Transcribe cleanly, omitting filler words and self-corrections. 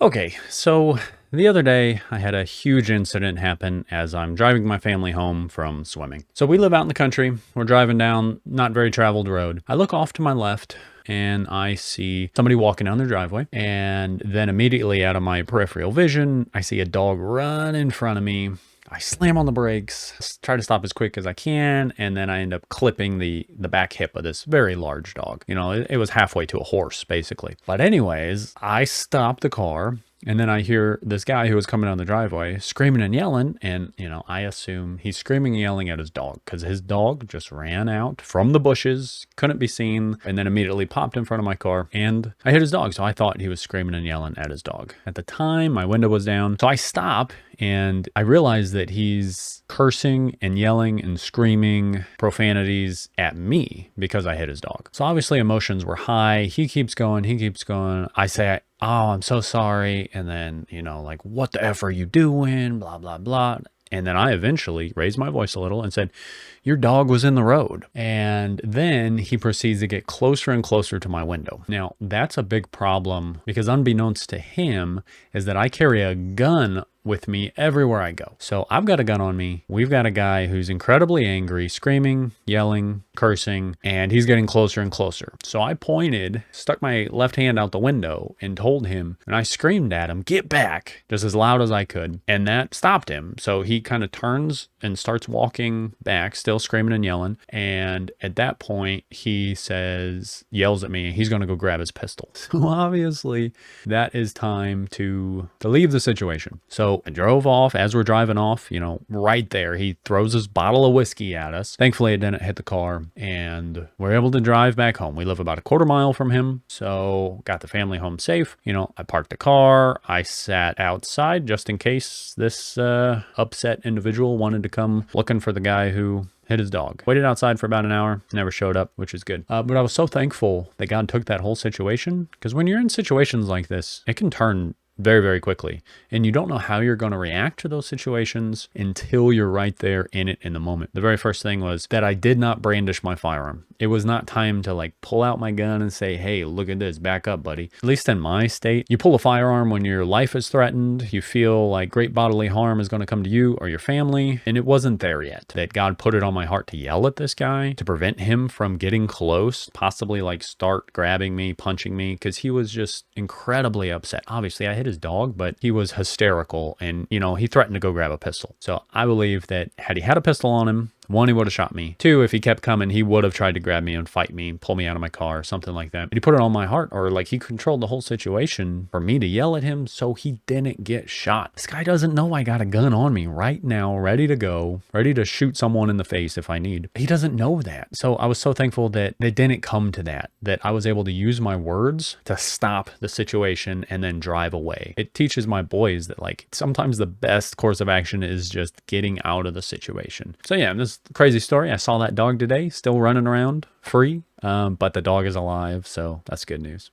Okay, so the other day I had a huge incident happen as I'm driving my family home from swimming. So we live out in the country. We're driving down not very traveled road. I look off to my left and I see somebody walking down their driveway. And then immediately out of my peripheral vision, I see a dog run in front of me. I slam on the brakes, try to stop as quick as I can, and then I end up clipping the back hip of this very large dog. It was halfway to a horse, basically. But anyways, I stop the car, and then I hear this guy who was coming down the driveway screaming and yelling. And, I assume he's screaming and yelling at his dog because his dog just ran out from the bushes, couldn't be seen, and then immediately popped in front of my car. And I hit his dog. So I thought he was screaming and yelling at his dog. At the time, my window was down. So I stop and I realize that he's cursing and yelling and screaming profanities at me because I hit his dog. So obviously emotions were high. He keeps going. I say, oh, I'm so sorry. And then, like, what the F are you doing? Blah, blah, blah. And then I eventually raised my voice a little and said, your dog was in the road. And then he proceeds to get closer and closer to my window. Now, that's a big problem because unbeknownst to him is that I carry a gun with me everywhere I go. So I've got a gun on me. We've got a guy who's incredibly angry, screaming, yelling, cursing, and he's getting closer and closer. So I pointed, stuck my left hand out the window and told him, and I screamed at him, get back, just as loud as I could. And that stopped him. So he kind of turns and starts walking back, still screaming and yelling. And at that point, he yells at me, he's going to go grab his pistol. So obviously that is time to leave the situation. So I drove off. As we're driving off, right there, he throws his bottle of whiskey at us. Thankfully, it didn't hit the car, and we're able to drive back home. We live about a quarter mile from him, so got the family home safe. I parked the car. I sat outside just in case this upset individual wanted to come looking for the guy who hit his dog. Waited outside for about an hour, never showed up, which is good. But I was so thankful that God took that whole situation, because when you're in situations like this, it can turn very, very quickly. And you don't know how you're going to react to those situations until you're right there in it in the moment. The very first thing was that I did not brandish my firearm. It was not time to pull out my gun and say, hey, look at this, back up, buddy. At least in my state, you pull a firearm when your life is threatened, you feel like great bodily harm is going to come to you or your family. And it wasn't there yet. That God put it on my heart to yell at this guy, to prevent him from getting close, possibly start grabbing me, punching me, because he was just incredibly upset. Obviously, I hit his dog, but he was hysterical and, he threatened to go grab a pistol. So I believe that had he had a pistol on him, one, he would have shot me. Two, if he kept coming, he would have tried to grab me and fight me, pull me out of my car, or something like that. But he put it on my heart, or he controlled the whole situation for me to yell at him so he didn't get shot. This guy doesn't know I got a gun on me right now, ready to go, ready to shoot someone in the face if I need. He doesn't know that. So I was so thankful that it didn't come to that I was able to use my words to stop the situation and then drive away. It teaches my boys that sometimes the best course of action is just getting out of the situation. So yeah, this crazy story. I saw that dog today, still running around free, but the dog is alive, so that's good news.